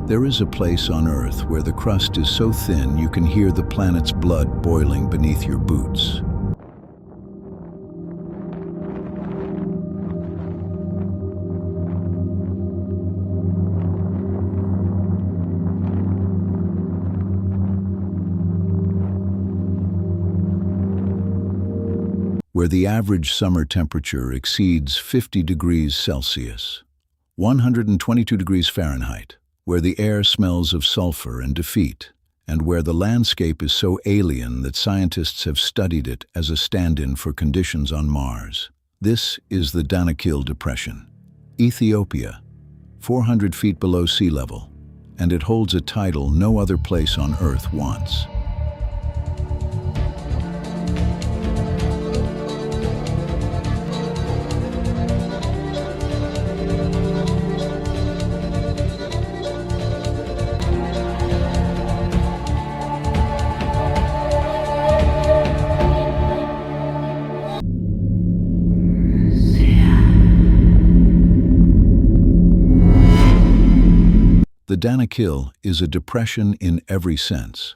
There is a place on Earth where the crust is so thin you can hear the planet's blood boiling beneath your boots. Where the average summer temperature exceeds 50 degrees Celsius, 122 degrees Fahrenheit, where the air smells of sulfur and defeat, and where the landscape is so alien that scientists have studied it as a stand-in for conditions on Mars. This is the Danakil Depression, Ethiopia, 400 feet below sea level, and it holds a title no other place on Earth wants. The Danakil is a depression in every sense,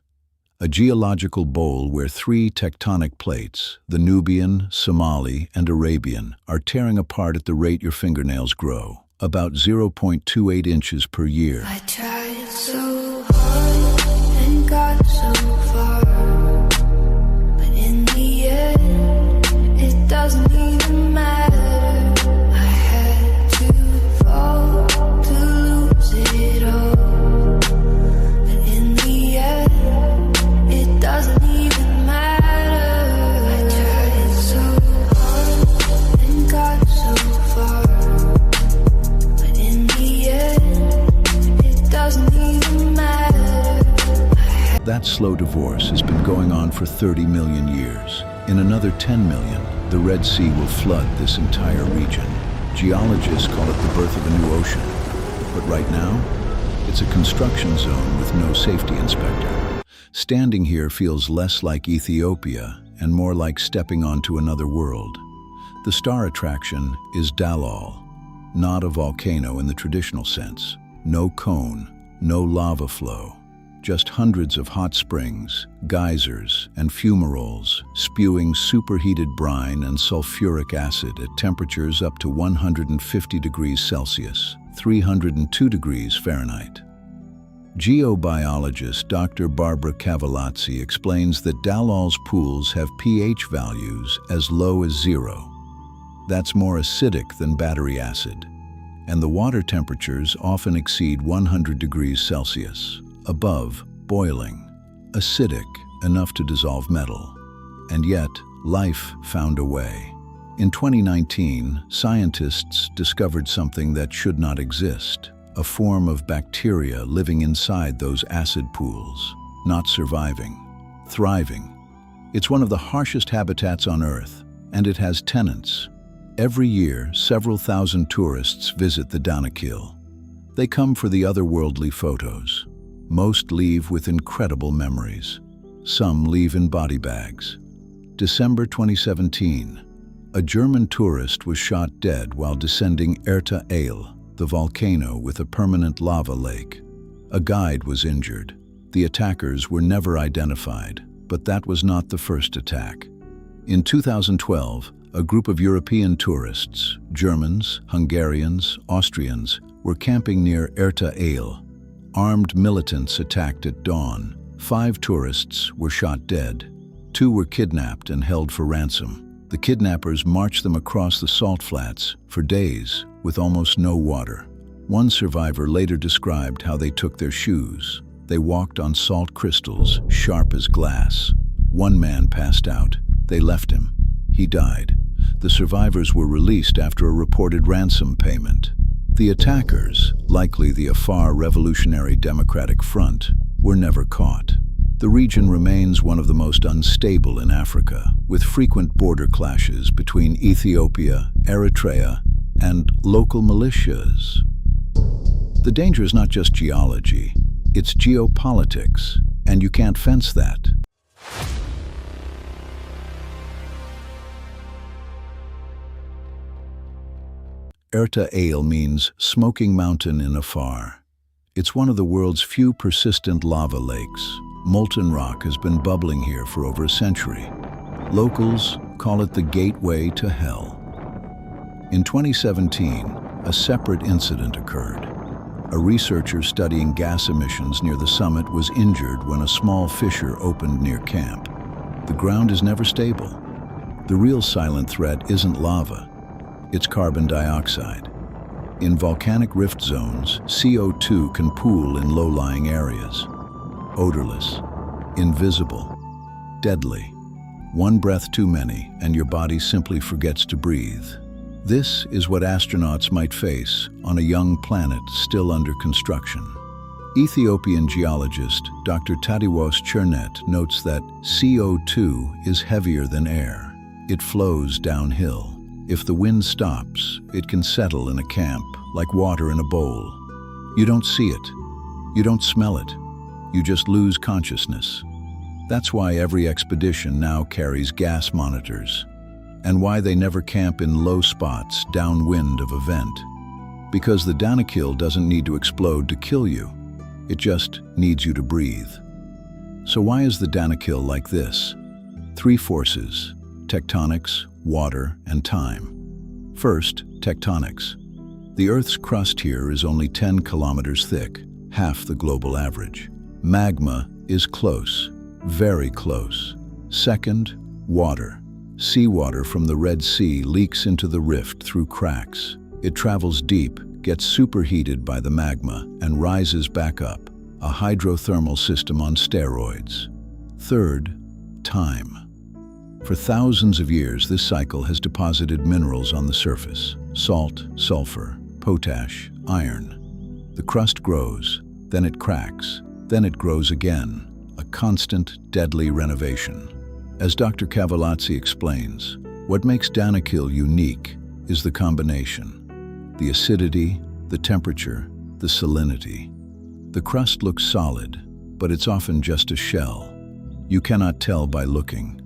a geological bowl where three tectonic plates, the Nubian, Somali, and Arabian, are tearing apart at the rate your fingernails grow, about 0.28 inches per year. I tried so hard and got so far, but in the end, it doesn't even matter. I had to fall to lose it all. That slow divorce has been going on for 30 million years. In another 10 million, the Red Sea will flood this entire region. Geologists call it the birth of a new ocean. But right now, it's a construction zone with no safety inspector. Standing here feels less like Ethiopia and more like stepping onto another world. The star attraction is Dallol, not a volcano in the traditional sense. No cone, no lava flow. Just hundreds of hot springs, geysers, and fumaroles spewing superheated brine and sulfuric acid at temperatures up to 150 degrees Celsius, 302 degrees Fahrenheit. Geobiologist Dr. Barbara Cavalazzi explains that Dallol's pools have pH values as low as 0. That's more acidic than battery acid, and the water temperatures often exceed 100 degrees Celsius. Above boiling, acidic enough to dissolve metal. And yet, life found a way. In 2019, scientists discovered something that should not exist, a form of bacteria living inside those acid pools, not surviving, thriving. It's one of the harshest habitats on Earth, and it has tenants. Every year, several thousand tourists visit the Danakil. They come for the otherworldly photos. Most leave with incredible memories. Some leave in body bags. December 2017, a German tourist was shot dead while descending Erta Ale, the volcano with a permanent lava lake. A guide was injured. The attackers were never identified, but that was not the first attack. In 2012, a group of European tourists, Germans, Hungarians, Austrians, were camping near Erta Ale. Armed militants attacked at dawn. 5 tourists were shot dead. 2 were kidnapped and held for ransom. The kidnappers marched them across the salt flats for days with almost no water. One survivor later described how they took their shoes. They walked on salt crystals, sharp as glass. One man passed out. They left him. He died. The survivors were released after a reported ransom payment. The attackers, likely the Afar Revolutionary Democratic Front, were never caught. The region remains one of the most unstable in Africa, with frequent border clashes between Ethiopia, Eritrea, and local militias. The danger is not just geology, it's geopolitics, and you can't fence that. Erta Ale means smoking mountain in Afar. It's one of the world's few persistent lava lakes. Molten rock has been bubbling here for over a century. Locals call it the gateway to hell. In 2017, a separate incident occurred. A researcher studying gas emissions near the summit was injured when a small fissure opened near camp. The ground is never stable. The real silent threat isn't lava, it's carbon dioxide. In volcanic rift zones, CO2 can pool in low-lying areas. Odorless, invisible, deadly. One breath too many, and your body simply forgets to breathe. This is what astronauts might face on a young planet still under construction. Ethiopian geologist Dr. Tadiwos Chernet notes that CO2 is heavier than air. It flows downhill. If the wind stops, it can settle in a camp like water in a bowl. You don't see it. You don't smell it. You just lose consciousness. That's why every expedition now carries gas monitors, and why they never camp in low spots downwind of a vent. Because the Danakil doesn't need to explode to kill you. It just needs you to breathe. So why is the Danakil like this? 3 forces: tectonics, water, and time. First, tectonics. The Earth's crust here is only 10 kilometers thick, half the global average. Magma is close, very close. Second, water. Seawater from the Red Sea leaks into the rift through cracks. It travels deep, gets superheated by the magma, and rises back up, a hydrothermal system on steroids. Third, time. For thousands of years, this cycle has deposited minerals on the surface: salt, sulfur, potash, iron. The crust grows, then it cracks, then it grows again, a constant, deadly renovation. As Dr. Cavalazzi explains, what makes Danakil unique is the combination: the acidity, the temperature, the salinity. The crust looks solid, but it's often just a shell. You cannot tell by looking.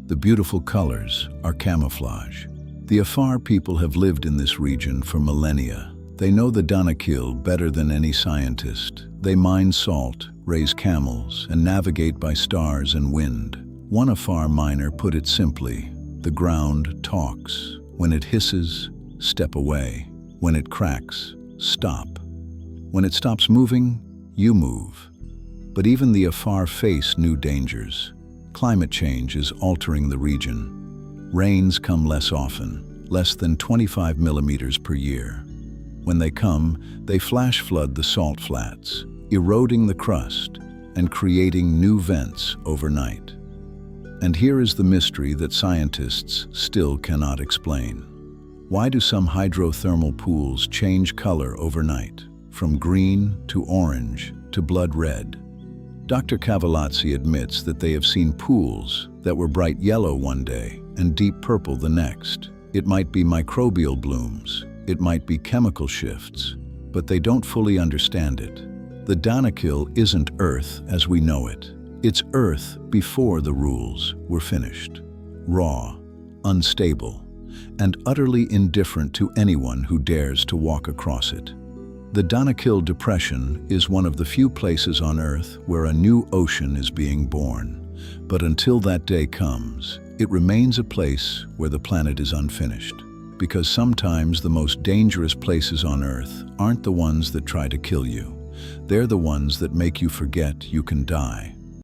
The beautiful colors are camouflage. The Afar people have lived in this region for millennia. They know the Danakil better than any scientist. They mine salt, raise camels, and navigate by stars and wind. One Afar miner put it simply: the ground talks. When it hisses, step away. When it cracks, stop. When it stops moving, you move. But even the Afar face new dangers. Climate change is altering the region. Rains come less often, less than 25 millimeters per year. When they come, they flash flood the salt flats, eroding the crust and creating new vents overnight. And here is the mystery that scientists still cannot explain. Why do some hydrothermal pools change color overnight, from green to orange to blood red? Dr. Cavalazzi admits that they have seen pools that were bright yellow one day and deep purple the next. It might be microbial blooms, it might be chemical shifts, but they don't fully understand it. The Danakil isn't Earth as we know it. It's Earth before the rules were finished. Raw, unstable, and utterly indifferent to anyone who dares to walk across it. The Danakil Depression is one of the few places on Earth where a new ocean is being born. But until that day comes, it remains a place where the planet is unfinished. Because sometimes the most dangerous places on Earth aren't the ones that try to kill you. They're the ones that make you forget you can die.